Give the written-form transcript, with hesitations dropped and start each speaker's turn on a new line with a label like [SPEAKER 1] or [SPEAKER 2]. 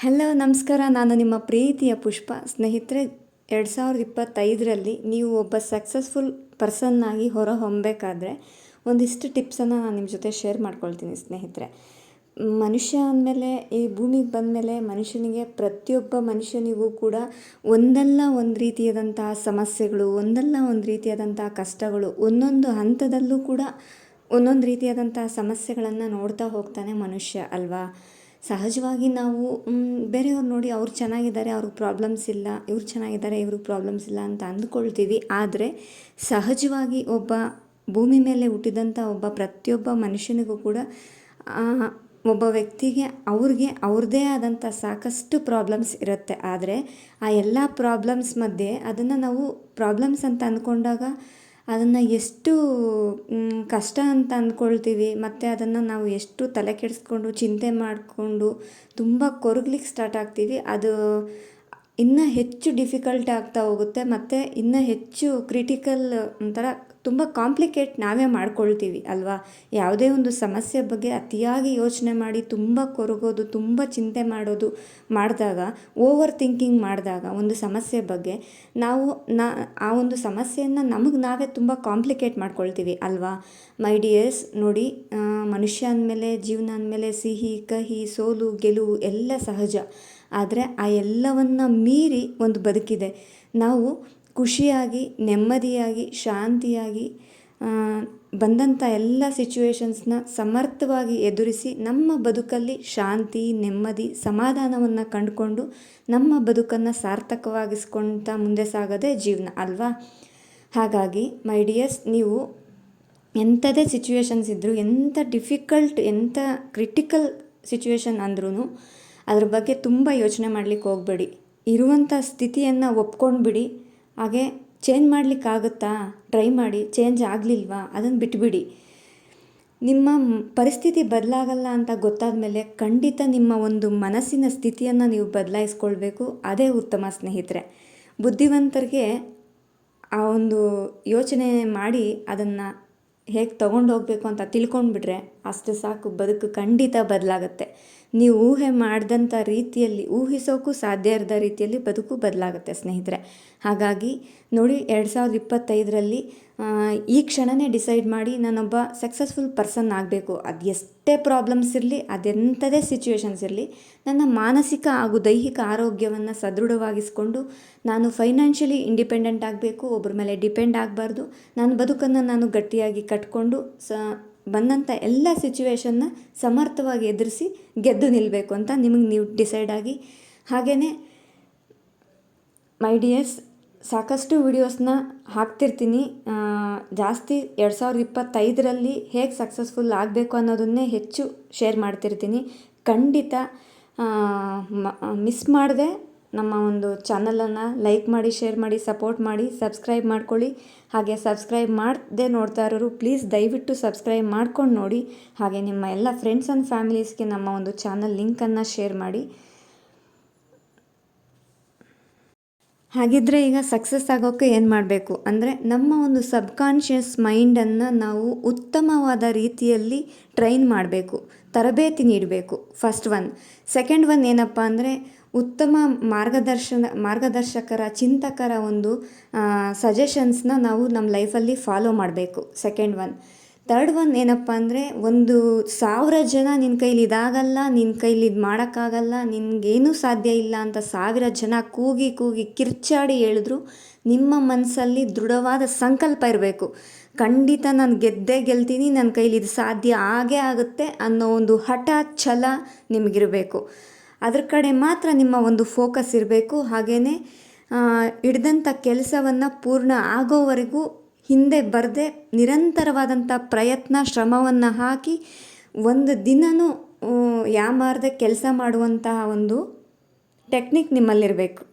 [SPEAKER 1] Hello ನಮಸ್ಕಾರ. ನಾನು ನಿಮ್ಮ ಪ್ರೀತಿಯ ಪುಷ್ಪ. ಸ್ನೇಹಿತರೆ, 2025ರಲ್ಲಿ ನೀವು ಒಬ್ಬ ಸಕ್ಸಸ್ಫುಲ್ ಪರ್ಸನ್ನಾಗಿ ಹೊರ ಹೊಮ್ಮಬೇಕಾದ್ರೆ ಒಂದಿಷ್ಟು ಟಿಪ್ಸನ್ನು ನಾನು ನಿಮ್ಮ ಜೊತೆ ಶೇರ್ ಮಾಡ್ಕೊಳ್ತೀನಿ. ಸ್ನೇಹಿತರೆ, ಮನುಷ್ಯ ಅಂದಮೇಲೆ, ಈ ಭೂಮಿಗೆ ಬಂದಮೇಲೆ ಮನುಷ್ಯನಿಗೆ, ಪ್ರತಿಯೊಬ್ಬ ಮನುಷ್ಯನಿಗೂ ಕೂಡ ಒಂದಲ್ಲ ಒಂದು ರೀತಿಯಾದಂತಹ ಸಮಸ್ಯೆಗಳು, ಒಂದಲ್ಲ ಒಂದು ರೀತಿಯಾದಂತಹ ಕಷ್ಟಗಳು, ಒಂದೊಂದು ಹಂತದಲ್ಲೂ ಕೂಡ ಒಂದೊಂದು ರೀತಿಯಾದಂತಹ ಸಮಸ್ಯೆಗಳನ್ನು ನೋಡ್ತಾ ಹೋಗ್ತಾನೆ ಮನುಷ್ಯ ಅಲ್ವಾ. ಸಹಜವಾಗಿ ನಾವು ಬೇರೆಯವ್ರು ನೋಡಿ ಅವ್ರು ಚೆನ್ನಾಗಿದ್ದಾರೆ, ಅವ್ರಿಗೆ ಪ್ರಾಬ್ಲಮ್ಸ್ ಇಲ್ಲ, ಇವ್ರು ಚೆನ್ನಾಗಿದ್ದಾರೆ, ಇವ್ರಿಗೆ ಪ್ರಾಬ್ಲಮ್ಸ್ ಇಲ್ಲ ಅಂತ ಅಂದ್ಕೊಳ್ತೀವಿ. ಆದರೆ ಸಹಜವಾಗಿ ಒಬ್ಬ ಭೂಮಿ ಮೇಲೆ ಹುಟ್ಟಿದಂಥ ಒಬ್ಬ ಪ್ರತಿಯೊಬ್ಬ ಮನುಷ್ಯನಿಗೂ ಕೂಡ ಒಬ್ಬ ವ್ಯಕ್ತಿಗೆ ಅವ್ರದ್ದೇ ಆದಂಥ ಸಾಕಷ್ಟು ಪ್ರಾಬ್ಲಮ್ಸ್ ಇರುತ್ತೆ. ಆದರೆ ಆ ಎಲ್ಲ ಪ್ರಾಬ್ಲಮ್ಸ್ ಮಧ್ಯೆ ಅದನ್ನು ನಾವು ಪ್ರಾಬ್ಲಮ್ಸ್ ಅಂತ ಅಂದ್ಕೊಂಡಾಗ ಅದನ್ನು ಎಷ್ಟು ಕಷ್ಟ ಅಂತ ಅಂದ್ಕೊಳ್ತೀವಿ, ಮತ್ತು ಅದನ್ನು ನಾವು ಎಷ್ಟು ತಲೆ ಕೆಡಿಸ್ಕೊಂಡು ಚಿಂತೆ ಮಾಡಿಕೊಂಡು ತುಂಬ ಕೊರಗ್ಲಿಕ್ಕೆ ಸ್ಟಾರ್ಟ್ ಆಗ್ತೀವಿ. ಅದು ಇನ್ನೂ ಹೆಚ್ಚು ಡಿಫಿಕಲ್ಟ್ ಆಗ್ತಾ ಹೋಗುತ್ತೆ, ಮತ್ತು ಇನ್ನೂ ಹೆಚ್ಚು ಕ್ರಿಟಿಕಲ್ ಒಂಥರ ತುಂಬ ಕಾಂಪ್ಲಿಕೇಟ್ ನಾವೇ ಮಾಡ್ಕೊಳ್ತೀವಿ ಅಲ್ವಾ. ಯಾವುದೇ ಒಂದು ಸಮಸ್ಯೆ ಬಗ್ಗೆ ಅತಿಯಾಗಿ ಯೋಚನೆ ಮಾಡಿ ತುಂಬ ಕೊರಗೋದು, ತುಂಬ ಚಿಂತೆ ಮಾಡಿದಾಗ, ಓವರ್ ಥಿಂಕಿಂಗ್ ಮಾಡಿದಾಗ ಒಂದು ಸಮಸ್ಯೆ ಬಗ್ಗೆ ನಾವು ಆ ಒಂದು ಸಮಸ್ಯೆಯನ್ನು ನಮಗೆ ನಾವೇ ತುಂಬ ಕಾಂಪ್ಲಿಕೇಟ್ ಮಾಡ್ಕೊಳ್ತೀವಿ ಅಲ್ವಾ. ಮೈ ಡಿಯರ್ಸ್, ನೋಡಿ, ಮನುಷ್ಯ ಅಂದಮೇಲೆ, ಜೀವನ ಅಂದಮೇಲೆ ಸಿಹಿ ಕಹಿ ಸೋಲು ಗೆಲುವು ಎಲ್ಲ ಸಹಜ. ಆದರೆ ಆ ಎಲ್ಲವನ್ನು ಮೀರಿ ಒಂದು ಬದುಕಿದೆ. ನಾವು ಖುಷಿಯಾಗಿ, ನೆಮ್ಮದಿಯಾಗಿ, ಶಾಂತಿಯಾಗಿ ಬಂದಂಥ ಎಲ್ಲ ಸಿಚುವೇಶನ್ಸ್ನ ಸಮರ್ಥವಾಗಿ ಎದುರಿಸಿ ನಮ್ಮ ಬದುಕಲ್ಲಿ ಶಾಂತಿ, ನೆಮ್ಮದಿ, ಸಮಾಧಾನವನ್ನು ಕಂಡುಕೊಂಡು ನಮ್ಮ ಬದುಕನ್ನು ಸಾರ್ಥಕವಾಗಿಸ್ಕೊಳ್ತಾ ಮುಂದೆ ಸಾಗೋದೇ ಜೀವನ ಅಲ್ವಾ. ಹಾಗಾಗಿ ಮೈ ಡಿಯರ್ಸ್, ನೀವು ಎಂಥದೇ ಸಿಚುವೇಶನ್ಸ್ ಇದ್ದರೂ, ಎಂಥ ಡಿಫಿಕಲ್ಟ್, ಎಂಥ ಕ್ರಿಟಿಕಲ್ ಸಿಚುವೇಶನ್ ಅಂದ್ರೂ ಅದ್ರ ಬಗ್ಗೆ ತುಂಬ ಯೋಚನೆ ಮಾಡಲಿಕ್ಕೆ ಹೋಗಬೇಡಿ. ಇರುವಂಥ ಸ್ಥಿತಿಯನ್ನು ಒಪ್ಕೊಂಡ್ಬಿಡಿ. ಹಾಗೆ ಚೇಂಜ್ ಮಾಡಲಿಕ್ಕಾಗುತ್ತಾ, ಟ್ರೈ ಮಾಡಿ. ಚೇಂಜ್ ಆಗಲಿಲ್ವಾ, ಅದನ್ನು ಬಿಟ್ಬಿಡಿ. ನಿಮ್ಮ ಪರಿಸ್ಥಿತಿ ಬದಲಾಗಲ್ಲ ಅಂತ ಗೊತ್ತಾದ ಮೇಲೆ ಖಂಡಿತ ನಿಮ್ಮ ಒಂದು ಮನಸ್ಸಿನ ಸ್ಥಿತಿಯನ್ನು ನೀವು ಬದಲಾಯಿಸ್ಕೊಳ್ಬೇಕು. ಅದೇ ಉತ್ತಮ ಸ್ನೇಹಿತರೆ. ಬುದ್ಧಿವಂತರಿಗೆ ಆ ಒಂದು ಯೋಚನೆ ಮಾಡಿ ಅದನ್ನು ಹೇಗೆ ತೊಗೊಂಡೋಗ್ಬೇಕು ಅಂತ ತಿಳ್ಕೊಂಡ್ಬಿಟ್ರೆ ಅಷ್ಟು ಸಾಕು, ಬದುಕು ಖಂಡಿತ ಬದಲಾಗುತ್ತೆ. ನೀವು ಊಹೆ ಮಾಡಿದಂಥ ರೀತಿಯಲ್ಲಿ, ಊಹಿಸೋಕ್ಕೂ ಸಾಧ್ಯ ಇರದ ರೀತಿಯಲ್ಲಿ ಬದುಕು ಬದಲಾಗುತ್ತೆ ಸ್ನೇಹಿತರೆ. ಹಾಗಾಗಿ ನೋಡಿ, 2025ರಲ್ಲಿ ಈ ಕ್ಷಣನೇ ಡಿಸೈಡ್ ಮಾಡಿ ನಾನೊಬ್ಬ ಸಕ್ಸಸ್ಫುಲ್ ಪರ್ಸನ್ ಆಗಬೇಕು. ಅದು ಎಷ್ಟೇ ಪ್ರಾಬ್ಲಮ್ಸ್ ಇರಲಿ, ಅದೆಂಥದೇ ಸಿಚುವೇಶನ್ಸ್ ಇರಲಿ, ನನ್ನ ಮಾನಸಿಕ ಹಾಗೂ ದೈಹಿಕ ಆರೋಗ್ಯವನ್ನು ಸದೃಢವಾಗಿಸ್ಕೊಂಡು ನಾನು ಫೈನಾನ್ಷಿಯಲಿ ಇಂಡಿಪೆಂಡೆಂಟ್ ಆಗಬೇಕು. ಒಬ್ಬರ ಮೇಲೆ ಡಿಪೆಂಡ್ ಆಗಬಾರ್ದು. ನನ್ನ ಬದುಕನ್ನು ನಾನು ಗಟ್ಟಿಯಾಗಿ ಕಟ್ಕೊಂಡು ಬಂದಂಥ ಎಲ್ಲ ಸಿಚುವೇಶನ್ನ ಸಮರ್ಥವಾಗಿ ಎದುರಿಸಿ ಗೆದ್ದು ನಿಲ್ಲಬೇಕು ಅಂತ ನಿಮಗೆ ನೀವು ಡಿಸೈಡ್ ಆಗಿ. ಹಾಗೆಯೇ ಮೈ ಡಿಯರ್ಸ್, ಸಾಕಷ್ಟು ವಿಡಿಯೋಸ್ನ ಹಾಕ್ತಿರ್ತೀನಿ. ಜಾಸ್ತಿ 2025ರಲ್ಲಿ ಹೇಗೆ ಸಕ್ಸಸ್ಫುಲ್ ಆಗಬೇಕು ಅನ್ನೋದನ್ನೇ ಹೆಚ್ಚು ಶೇರ್ ಮಾಡ್ತಿರ್ತೀನಿ. ಖಂಡಿತ ಮಿಸ್ ಮಾಡದೆ ನಮ್ಮ ಒಂದು ಚಾನಲನ್ನು ಲೈಕ್ ಮಾಡಿ, ಶೇರ್ ಮಾಡಿ, ಸಪೋರ್ಟ್ ಮಾಡಿ, ಸಬ್ಸ್ಕ್ರೈಬ್ ಮಾಡ್ಕೊಳ್ಳಿ. ಹಾಗೆ ಸಬ್ಸ್ಕ್ರೈಬ್ ಮಾಡದೆ ನೋಡ್ತಾ ಇರೋರು ಪ್ಲೀಸ್ ದಯವಿಟ್ಟು ಸಬ್ಸ್ಕ್ರೈಬ್ ಮಾಡ್ಕೊಂಡು ನೋಡಿ. ಹಾಗೆ ನಿಮ್ಮ ಎಲ್ಲ ಫ್ರೆಂಡ್ಸ್ ಆ್ಯಂಡ್ ಫ್ಯಾಮಿಲೀಸ್ಗೆ ನಮ್ಮ ಒಂದು ಚಾನಲ್ ಲಿಂಕನ್ನು ಶೇರ್ ಮಾಡಿ. ಹಾಗಿದ್ದರೆ ಈಗ ಸಕ್ಸಸ್ ಆಗೋಕ್ಕೆ ಏನು ಮಾಡಬೇಕು ಅಂದರೆ, ನಮ್ಮ ಒಂದು ಸಬ್ಕಾನ್ಷಿಯಸ್ ಮೈಂಡನ್ನು ನಾವು ಉತ್ತಮವಾದ ರೀತಿಯಲ್ಲಿ ಟ್ರೈನ್ ಮಾಡಬೇಕು, ತರಬೇತಿ ನೀಡಬೇಕು. First one. ಸೆಕೆಂಡ್ ಒನ್ ಏನಪ್ಪ ಅಂದರೆ, ಉತ್ತಮ ಮಾರ್ಗದರ್ಶಕರ, ಚಿಂತಕರ ಒಂದು ಸಜೆಷನ್ಸ್ನ ನಾವು ನಮ್ಮ ಲೈಫಲ್ಲಿ ಫಾಲೋ ಮಾಡಬೇಕು. Second one. ತರ್ಡ್ ಒನ್ ಏನಪ್ಪ ಅಂದರೆ, 1,000 ಜನ ನಿನ್ನ ಕೈಲಿ ಇದಾಗಲ್ಲ, ನಿನ್ನ ಕೈಲಿ ಇದು ಮಾಡೋಕ್ಕಾಗಲ್ಲ, ನಿನಗೇನೂ ಸಾಧ್ಯ ಇಲ್ಲ ಅಂತ 1000 ಜನ ಕೂಗಿ ಕಿರ್ಚಾಡಿ ಹೇಳಿದ್ರು ನಿಮ್ಮ ಮನಸ್ಸಲ್ಲಿ ದೃಢವಾದ ಸಂಕಲ್ಪ ಇರಬೇಕು. ಖಂಡಿತ ನಾನು ಗೆದ್ದೇ ಗೆಲ್ತೀನಿ, ನನ್ನ ಕೈಲಿ ಇದು ಸಾಧ್ಯ ಆಗೇ ಆಗುತ್ತೆ ಅನ್ನೋ ಒಂದು ಹಠ, ಛಲ ನಿಮಗಿರಬೇಕು. ಅದ್ರ ಕಡೆ ಮಾತ್ರ ನಿಮ್ಮ ಒಂದು ಫೋಕಸ್ ಇರಬೇಕು. ಹಾಗೆಯೇ ಹಿಡ್ದಂಥ ಕೆಲಸವನ್ನು ಪೂರ್ಣ ಆಗೋವರೆಗೂ ಹಿಂದೆ ಬರದೆ ನಿರಂತರವಾದಂಥ ಪ್ರಯತ್ನ, ಶ್ರಮವನ್ನು ಹಾಕಿ ಒಂದು ದಿನವೂ ಯಾಮಾರದೆ ಕೆಲಸ ಮಾಡುವಂತಹ ಒಂದು ಟೆಕ್ನಿಕ್ ನಿಮ್ಮಲ್ಲಿರಬೇಕು.